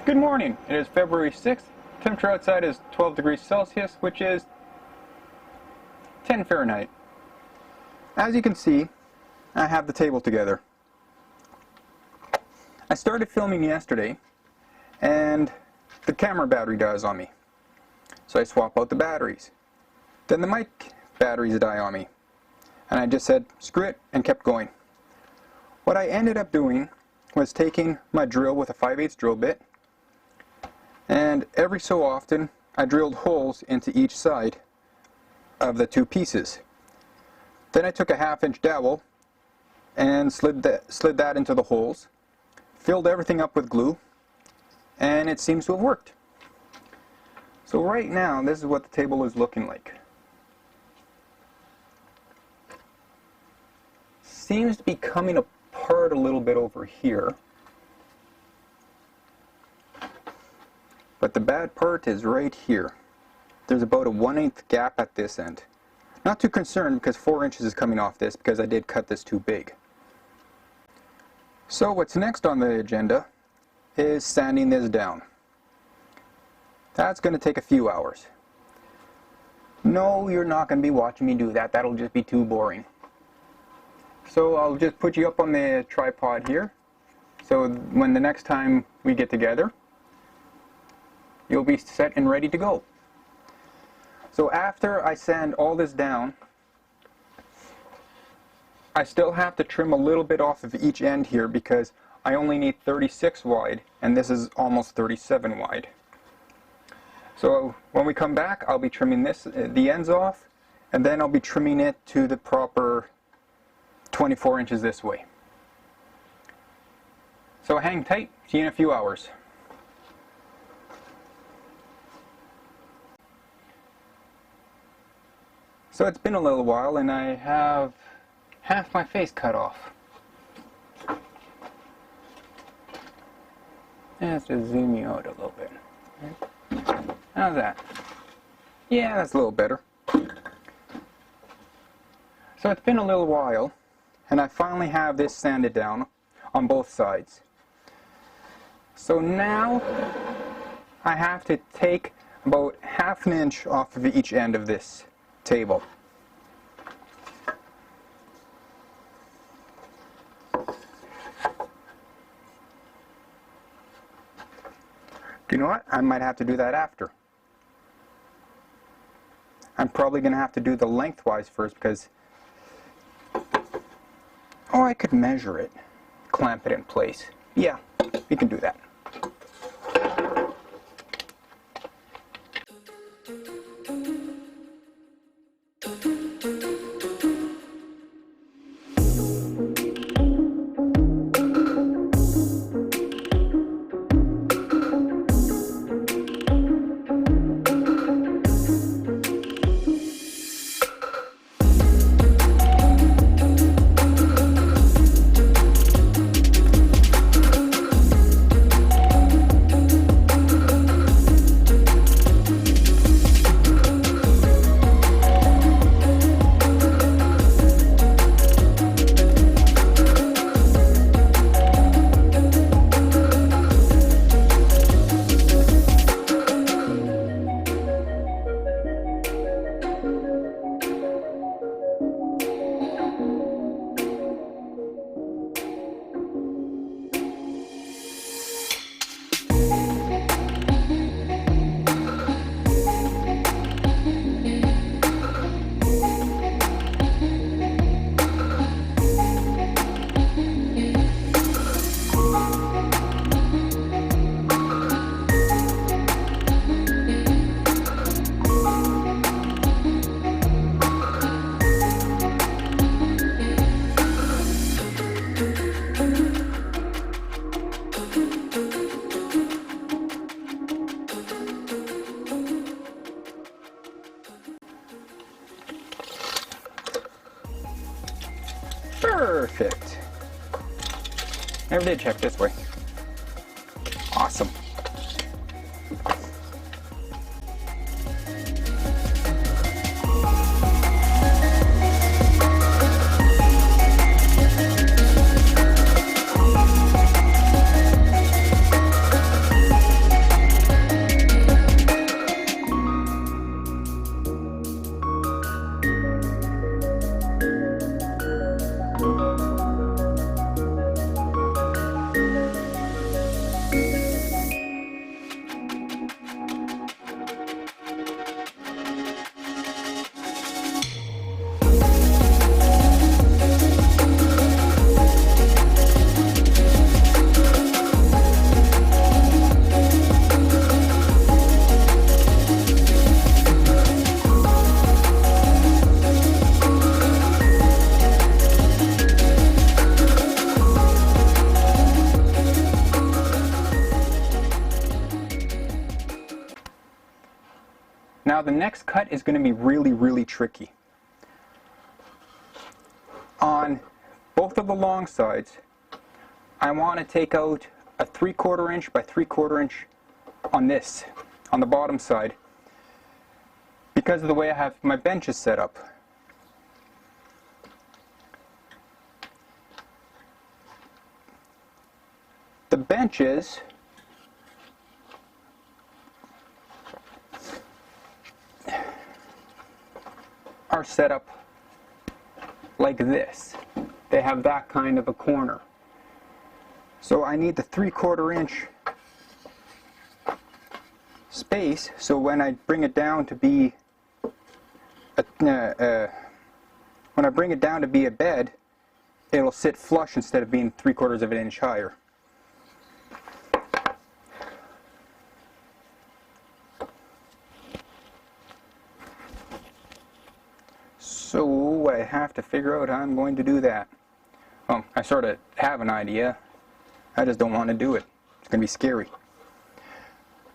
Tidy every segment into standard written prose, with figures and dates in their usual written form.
Good morning. It is February 6th. Temperature outside is 12 degrees Celsius, which is 10 Fahrenheit. As you can see, I have the table together. I started filming yesterday, and the camera battery dies on me. So I swap out the batteries. Then the mic batteries die on me. And I just said, screw it, and kept going. What I ended up doing was taking my drill with a 5/8 drill bit, and every so often I drilled holes into each side of the two pieces. Then I took a 1/2-inch dowel and slid that into the holes, filled everything up with glue, and it seems to have worked. So right now, this is what the table is looking like. Seems to be coming apart a little bit over here. But the bad part is right here. There's about a 1/8 gap at this end. Not too concerned because 4 inches is coming off this because I did cut this too big. So what's next on the agenda is sanding this down. That's going to take a few hours. No, you're not going to be watching me do that. That'll just be too boring. So I'll just put you up on the tripod here. So when the next time we get together, you'll be set and ready to go. So after I sand all this down, I still have to trim a little bit off of each end here because I only need 36 wide and this is almost 37 wide. So when we come back, I'll be trimming the ends off, and then I'll be trimming it to the proper 24 inches this way. So hang tight, see you in a few hours. So it's been a little while and I have half my face cut off. Let's just zoom you out a little bit. How's that? Yeah, that's a little better. So it's been a little while and I finally have this sanded down on both sides. So now I have to take about 1/2 inch off of each end of this table. You know what? I might have to do that after. I'm probably going to have to do the lengthwise first because, oh, I could measure it, clamp it in place. Yeah, we can do that. Perfect. Never did check this way. Awesome. Now the next cut is going to be really tricky. On both of the long sides, I want to take out a 3/4 inch by 3/4 inch on this, on the bottom side, because of the way I have my benches set up. The benches are set up like this. They have that kind of a corner. So I need the 3/4 inch space, so when I bring it down to be a bed, it'll sit flush instead of being 3/4 of an inch higher. So I have to figure out how I'm going to do that. Well, I sort of have an idea. I just don't want to do it. It's going to be scary.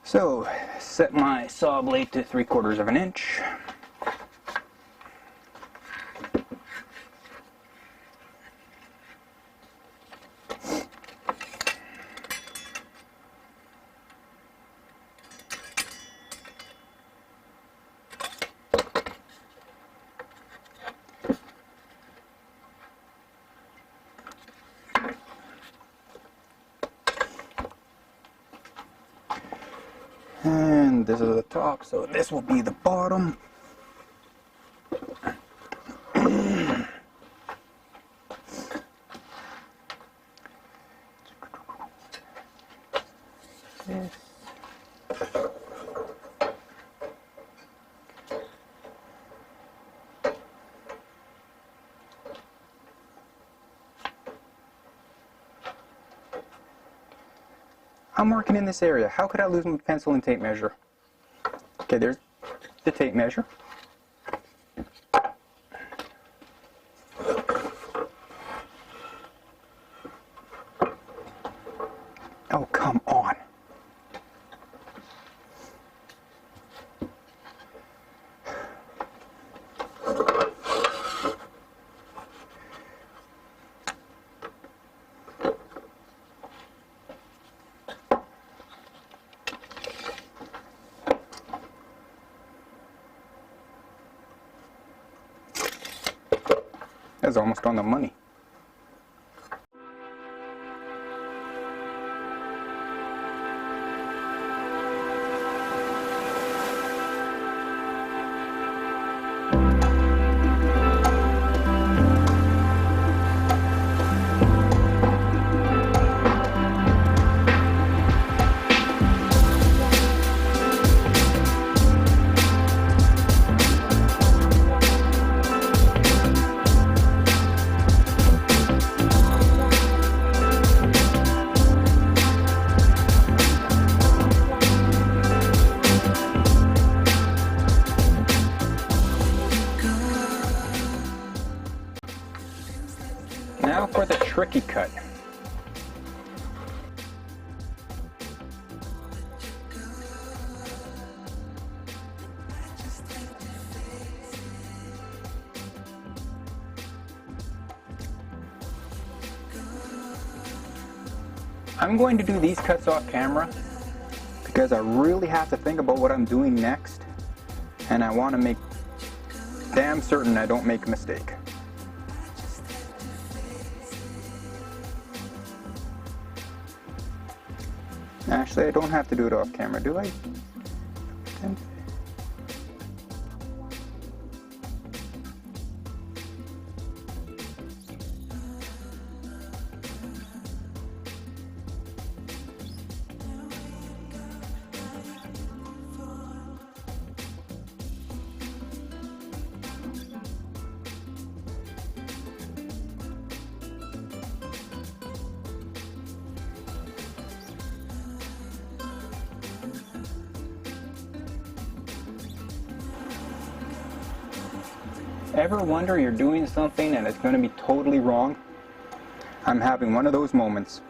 So, set my saw blade to 3/4 of an inch. And this is the top, so this will be the bottom. This. I'm working in this area. How could I lose my pencil and tape measure? Okay, there's the tape measure. Oh, come on. That's almost on the money. Now for the tricky cut. I'm going to do these cuts off camera because I really have to think about what I'm doing next, and I want to make damn certain I don't make a mistake. Actually, I don't have to do it off camera, do I? Ever wonder you're doing something and it's going to be totally wrong? I'm having one of those moments.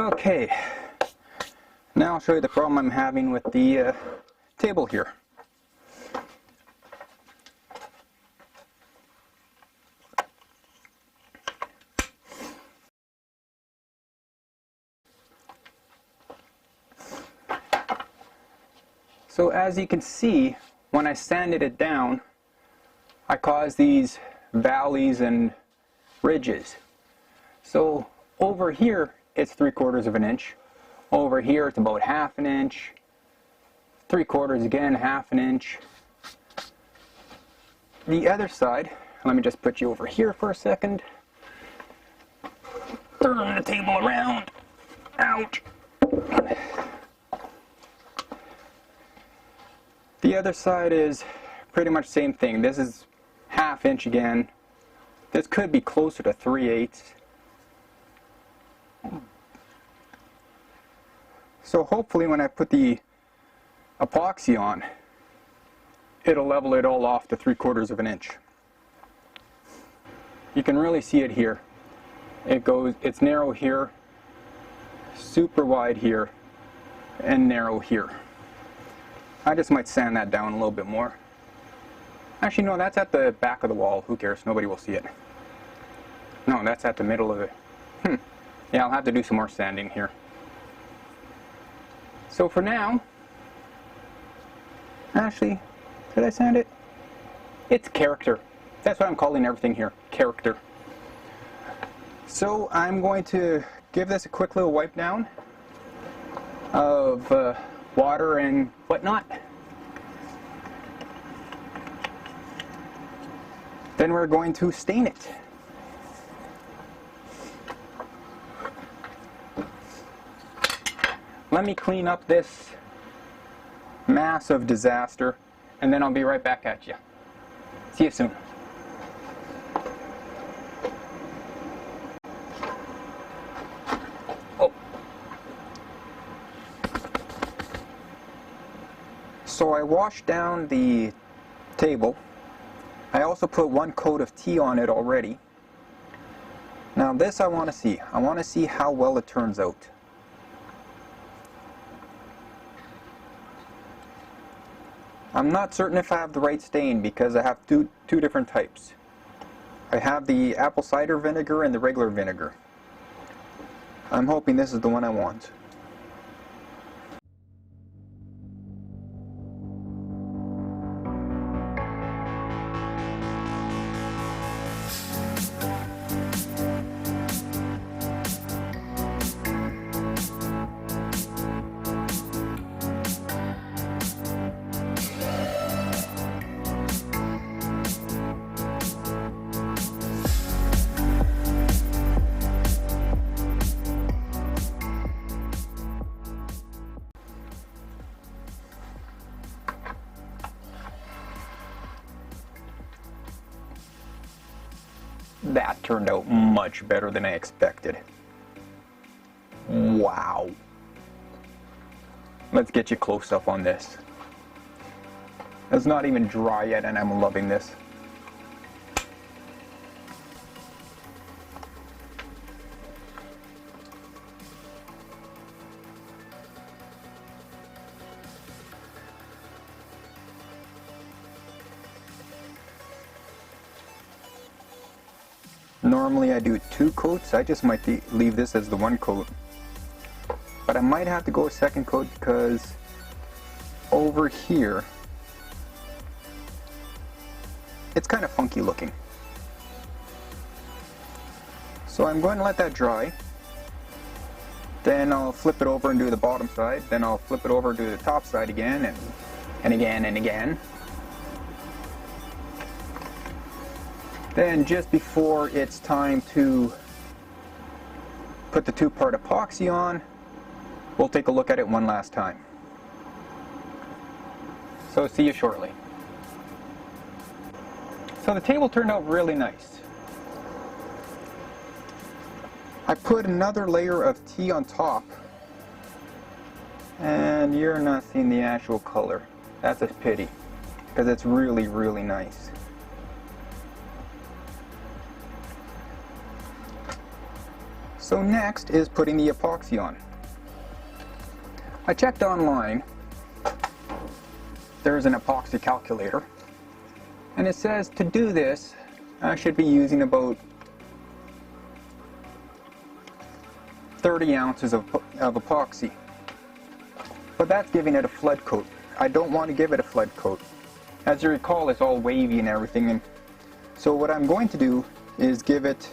Okay, now I'll show you the problem I'm having with the table here. So as you can see, when I sanded it down, I caused these valleys and ridges. So over here, it's 3/4 of an inch. Over here, it's about 1/2 an inch. 3/4 again, 1/2 an inch. The other side, let me just put you over here for a second. Turn the table around. Ouch. The other side is pretty much the same thing. This is 1/2 inch again. This could be closer to 3/8. So hopefully when I put the epoxy on, it'll level it all off to 3/4 of an inch. You can really see it here. It's narrow here, super wide here, and narrow here. I just might sand that down a little bit more. Actually, no, that's at the back of the wall. Who cares? Nobody will see it. No, that's at the middle of it. Yeah, I'll have to do some more sanding here. So for now, actually, did I sand it? It's character. That's what I'm calling everything here, character. So I'm going to give this a quick little wipe down of water and whatnot. Then we're going to stain it. Let me clean up this massive disaster, and then I'll be right back at you. See you soon. So I washed down the table. I also put 1 coat of tea on it already. Now this I want to see. I want to see how well it turns out. I'm not certain if I have the right stain because I have two different types. I have the apple cider vinegar and the regular vinegar. I'm hoping this is the one I want. That turned out much better than I expected. Wow. Let's get you close up on this. It's not even dry yet and I'm loving this. Normally I do 2 coats. I just might leave this as the 1 coat. But I might have to go a 2nd coat because over here it's kind of funky looking. So I'm going to let that dry. Then I'll flip it over and do the bottom side. Then I'll flip it over and do the top side again and again and again. Then just before it's time to put the 2-part epoxy on, we'll take a look at it one last time. So see you shortly. So the table turned out really nice. I put another layer of tea on top, and you're not seeing the actual color. That's a pity, because it's really, really nice. So next is putting the epoxy on. I checked online. There's an epoxy calculator, and it says to do this I should be using about 30 ounces of epoxy. But that's giving it a flood coat. I don't want to give it a flood coat. As you recall, it's all wavy and everything, and so what I'm going to do is give it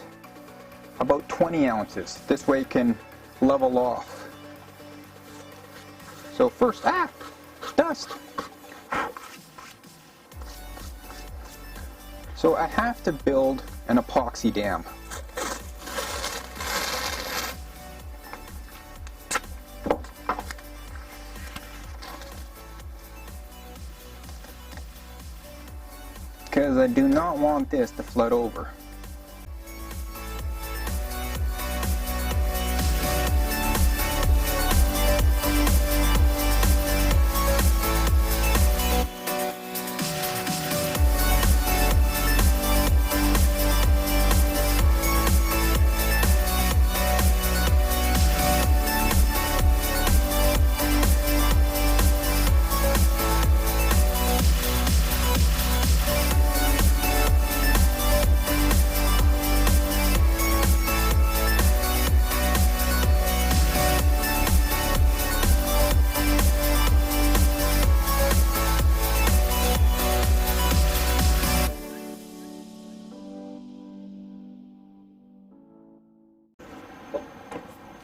about 20 ounces. This way it can level off. So first, dust! So I have to build an epoxy dam. Because I do not want this to flood over.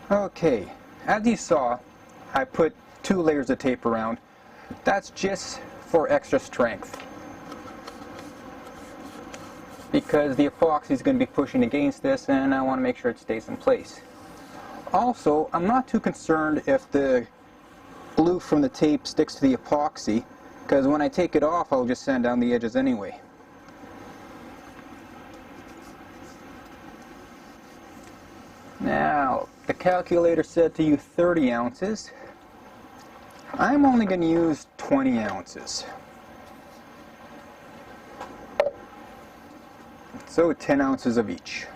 Okay, as you saw, I put 2 layers of tape around. That's just for extra strength, because the epoxy is going to be pushing against this and I want to make sure it stays in place. Also, I'm not too concerned if the glue from the tape sticks to the epoxy, because when I take it off I'll just sand down the edges anyway. Now, the calculator said to use 30 ounces. I'm only going to use 20 ounces. So 10 ounces of each.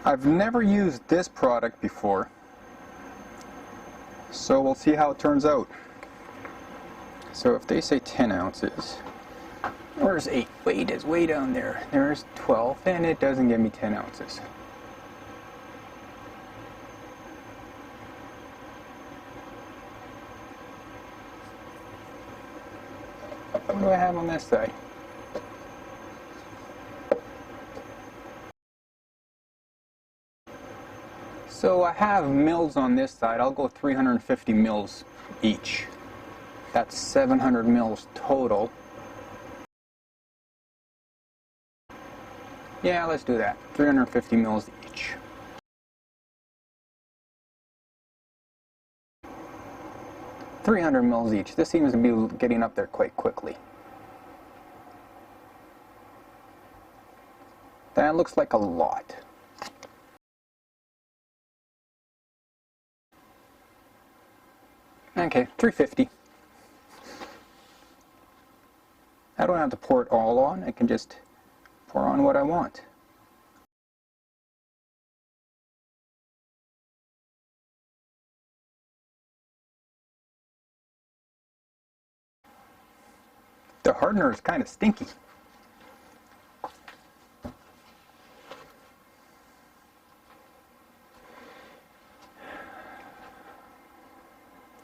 I've never used this product before, so we'll see how it turns out. So if they say 10 ounces, where's 8? Wait, it's way down there. There's 12, and it doesn't give me 10 ounces. What do I have on this side? So I have mils on this side. I'll go 350 mils each. That's 700 mils total. Yeah, let's do that. 350 mils each. $300 mils each. This seems to be getting up there quite quickly. That looks like a lot. Okay, 350. I don't have to pour it all on. I can just pour on what I want. The hardener is kind of stinky.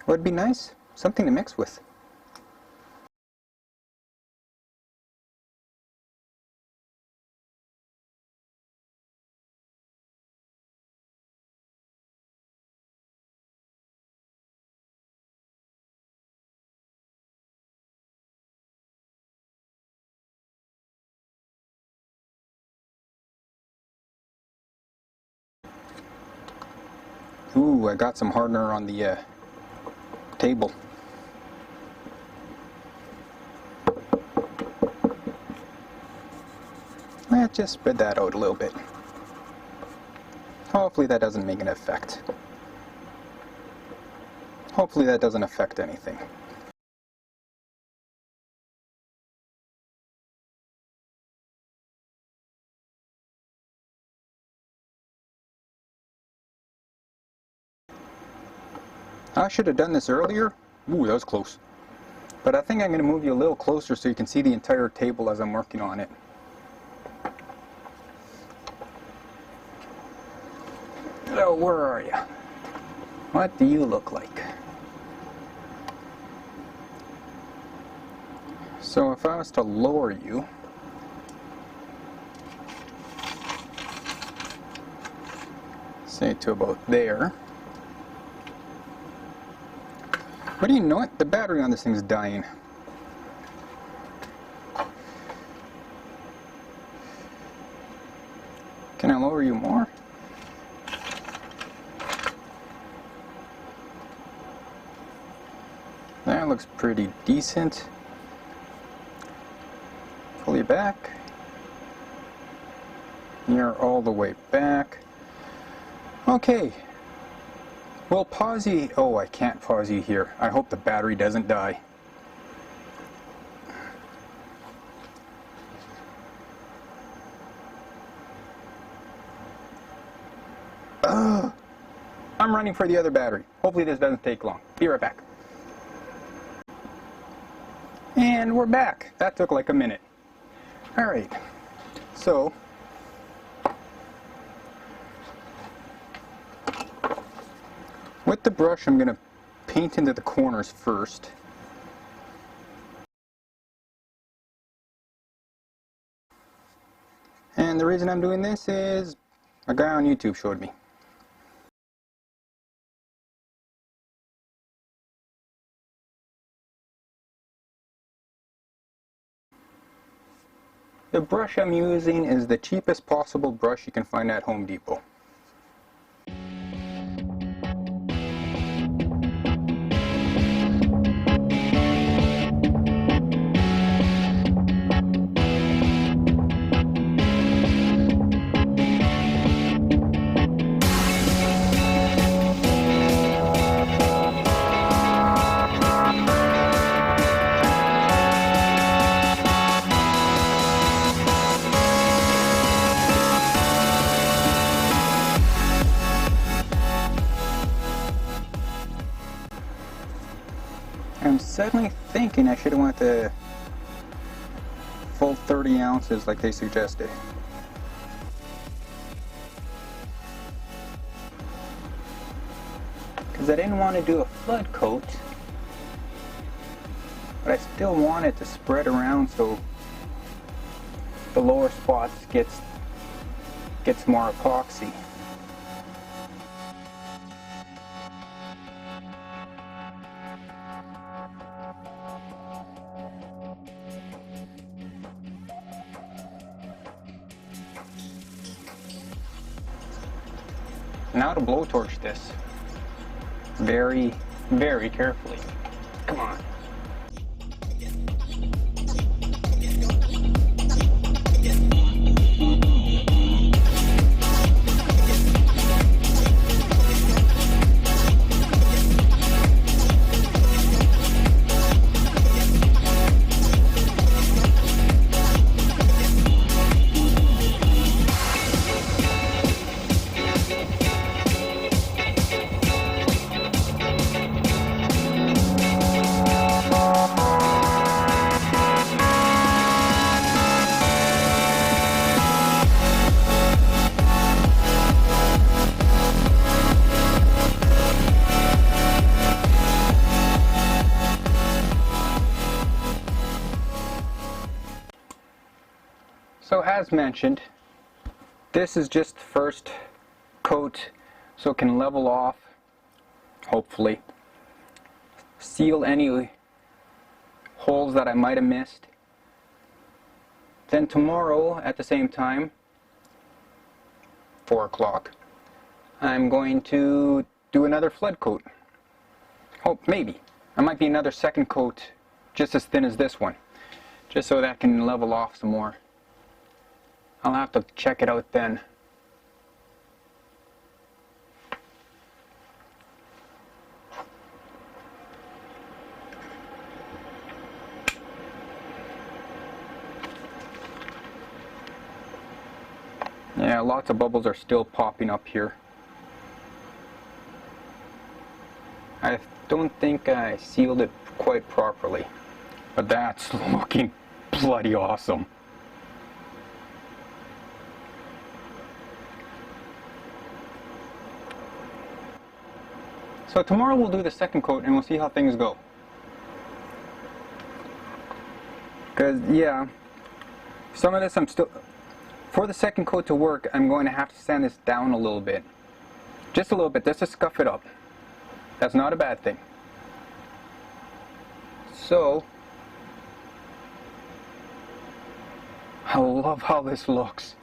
Would be nice, something to mix with. Ooh, I got some hardener on the table. Let's just spread that out a little bit. Hopefully that doesn't make an effect. Hopefully that doesn't affect anything. I should have done this earlier. Ooh, that was close. But I think I'm going to move you a little closer so you can see the entire table as I'm working on it. So, where are you? What do you look like? So if I was to lower you, say to about there. But you know what? The battery on this thing's dying. Can I lower you more? That looks pretty decent. Pull you back. You're all the way back. Okay. We'll pause you. Oh, I can't pause you here. I hope the battery doesn't die. Ugh. I'm running for the other battery. Hopefully this doesn't take long. Be right back. And we're back. That took like a minute. Alright. So, with the brush, I'm going to paint into the corners first. And the reason I'm doing this is a guy on YouTube showed me. The brush I'm using is the cheapest possible brush you can find at Home Depot. I'm suddenly thinking I should have went the full 30 ounces like they suggested. Because I didn't want to do a flood coat, but I still want it to spread around so the lower spots gets more epoxy. Now to blowtorch this very, very carefully. Come on. So as mentioned, this is just the first coat so it can level off, hopefully, seal any holes that I might have missed. Then tomorrow at the same time, 4 o'clock, I'm going to do another flood coat. Hope, maybe. It might be another second coat just as thin as this one, just so that can level off some more. I'll have to check it out then. Yeah, lots of bubbles are still popping up here. I don't think I sealed it quite properly. But that's looking bloody awesome. So tomorrow we'll do the second coat and we'll see how things go. Because, yeah, some of this I'm still... For the second coat to work, I'm going to have to sand this down a little bit. Just a little bit, just to scuff it up. That's not a bad thing. So, I love how this looks.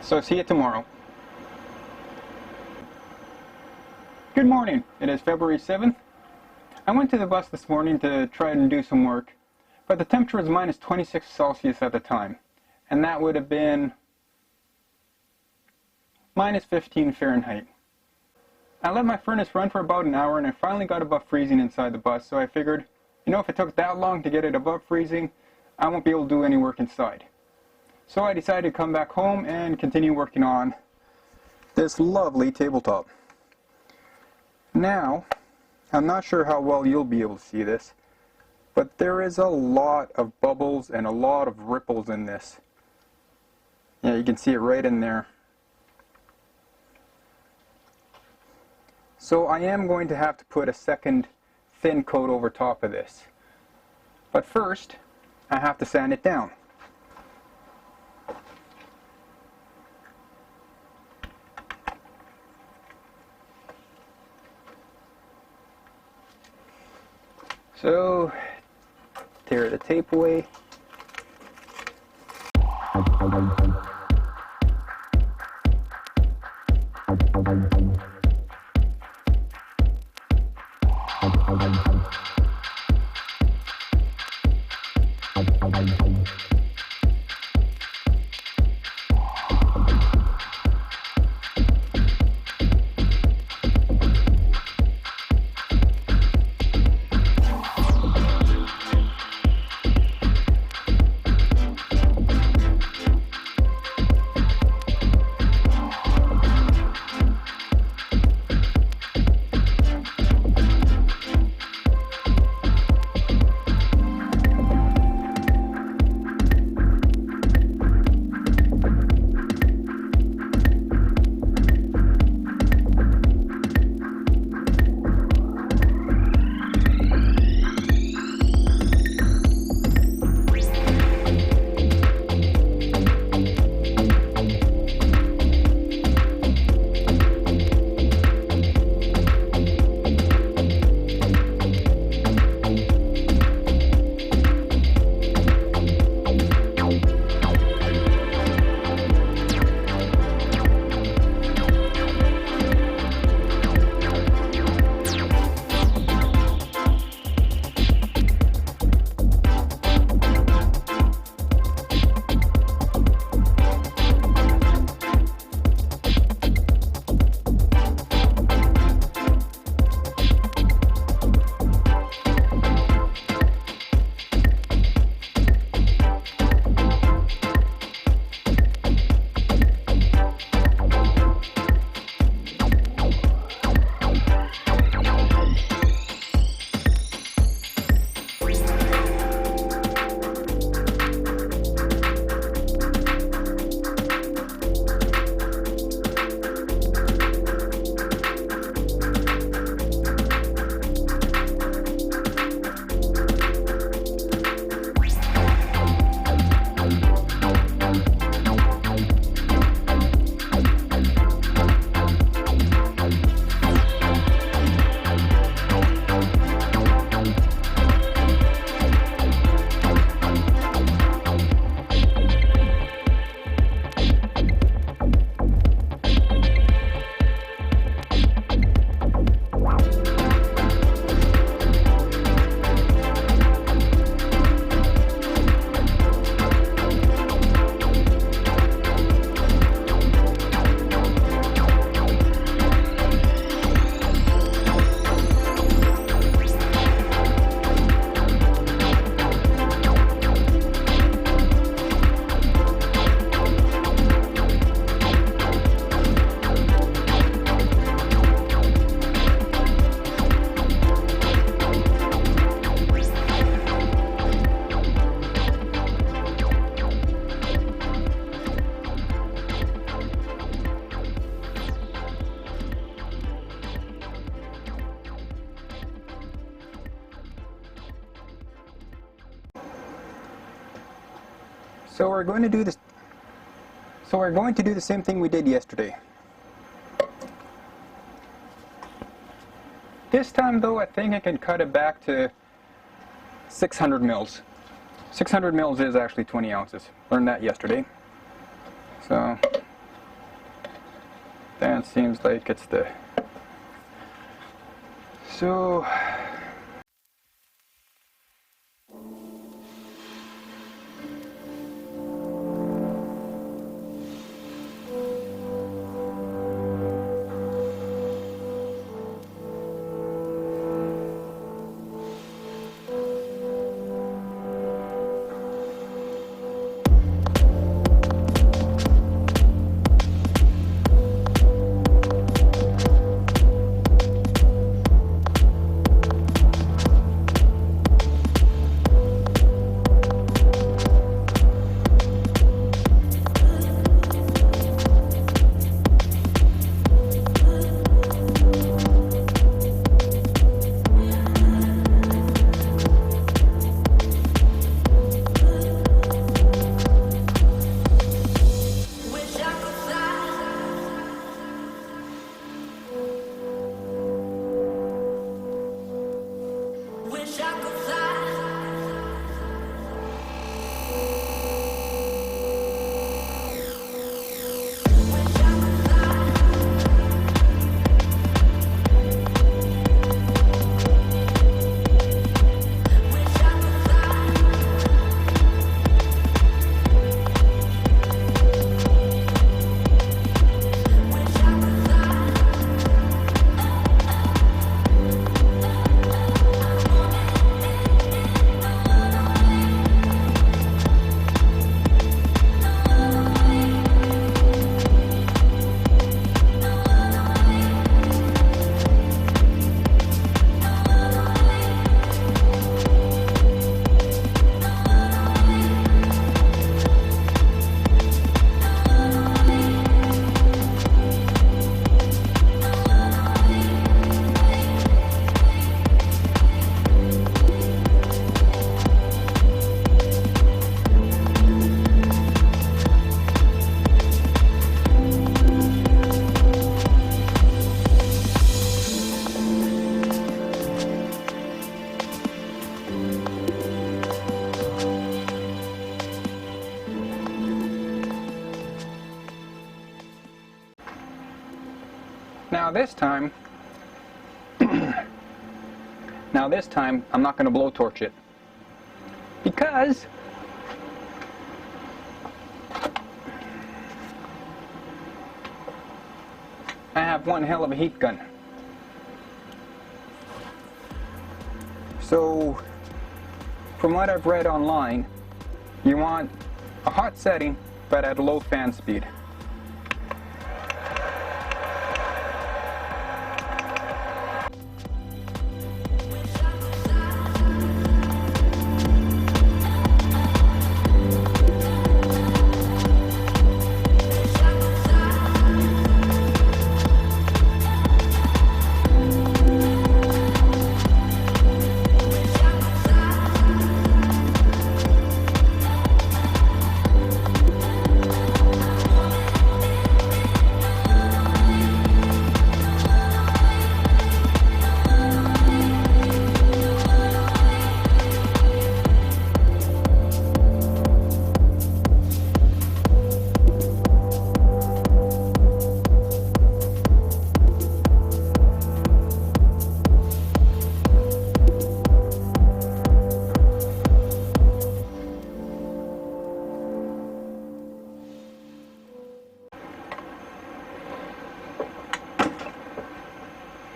So see you tomorrow. Good morning. It is February 7th. I went to the bus this morning to try and do some work, but the temperature was minus 26 Celsius at the time, and that would have been minus 15 Fahrenheit. I let my furnace run for about an hour and I finally got above freezing inside the bus, so I figured, you know, if it took that long to get it above freezing, I won't be able to do any work inside. So I decided to come back home and continue working on this lovely tabletop. Now, I'm not sure how well you'll be able to see this, but there is a lot of bubbles and a lot of ripples in this. Yeah, you can see it right in there. So I am going to have to put a second thin coat over top of this. But first, I have to sand it down. So, tear the tape away. So we're going to do this. So we're going to do the same thing we did yesterday. This time though, I think I can cut it back to 600 mils. 600 mils is actually 20 ounces. Learned that yesterday. So that seems like it's the... So... Now this time, I'm not going to blowtorch it, because I have one hell of a heat gun. So, from what I've read online, you want a hot setting, but at a low fan speed.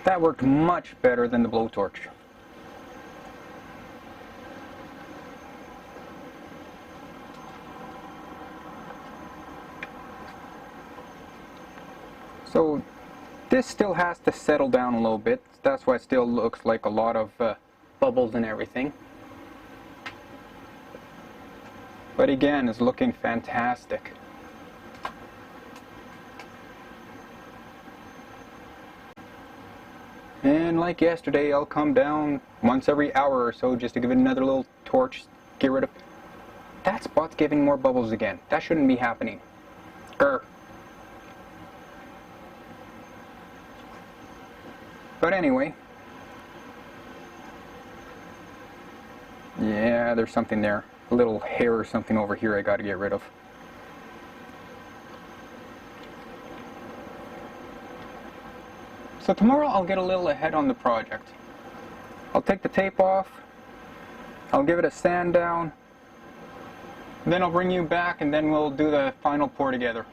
That worked much better than the blowtorch. So this still has to settle down a little bit. That's why it still looks like a lot of bubbles and everything. But again, it's looking fantastic. And like yesterday, I'll come down once every hour or so just to give it another little torch, get rid that spot's giving more bubbles again. That shouldn't be happening. Grr. But anyway, yeah, there's something there. A little hair or something over here I gotta get rid of. So tomorrow I'll get a little ahead on the project. I'll take the tape off, I'll give it a sand down, then I'll bring you back and then we'll do the final pour together.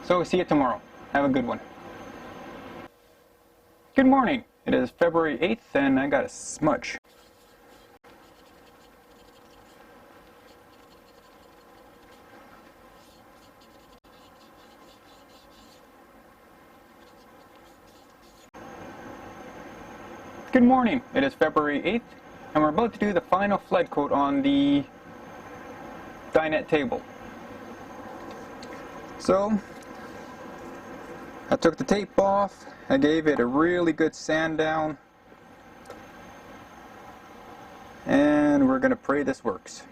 So see you tomorrow. Have a good one. Good morning. It is February 8th and I got a smudge. Good morning. It is February 8th and we're about to do the final flood coat on the dinette table. So I took the tape off, I gave it a really good sand down, and we're going to pray this works.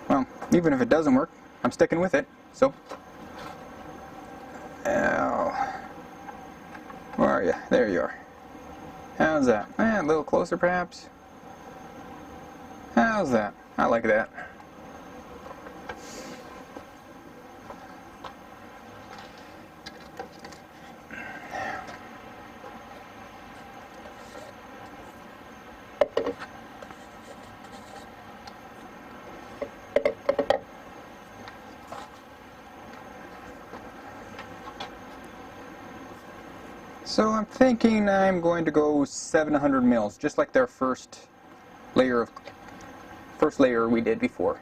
Well, even if it doesn't work, I'm sticking with it, so. Ow. Where are you? There you are. How's that? A little closer perhaps? How's that? I like that. So I'm thinking I'm going to go 700 mils, just like their first layer we did before.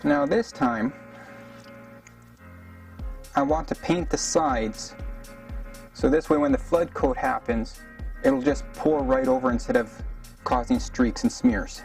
Now this time, I want to paint the sides, so this way when the flood coat happens, it'll just pour right over instead of causing streaks and smears.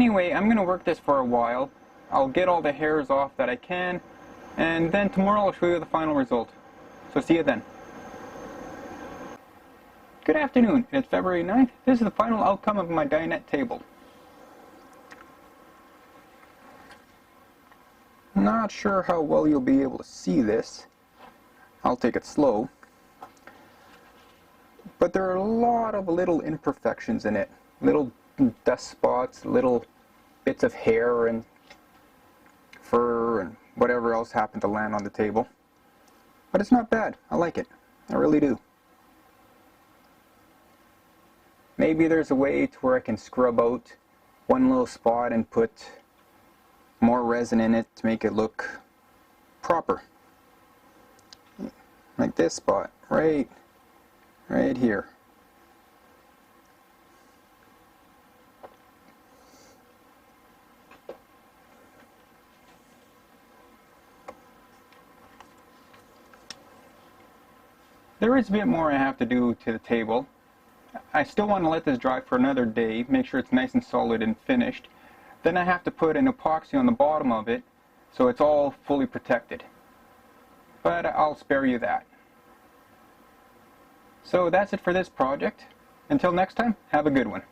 anyway, I'm going to work this for a while. I'll get all the hairs off that I can, and then tomorrow I'll show you the final result. So see you then. Good afternoon. It's February 9th. This is the final outcome of my Dinette table. Not sure how well you'll be able to see this. I'll take it slow. But there are a lot of little imperfections in it. Little dust spots, little bits of hair and fur and whatever else happened to land on the table. But it's not bad. I like it. I really do. Maybe there's a way to where I can scrub out one little spot and put more resin in it to make it look proper. Like this spot, right here. There is a bit more I have to do to the table. I still want to let this dry for another day, make sure it's nice and solid and finished. Then I have to put an epoxy on the bottom of it so it's all fully protected. But I'll spare you that. So that's it for this project. Until next time, have a good one.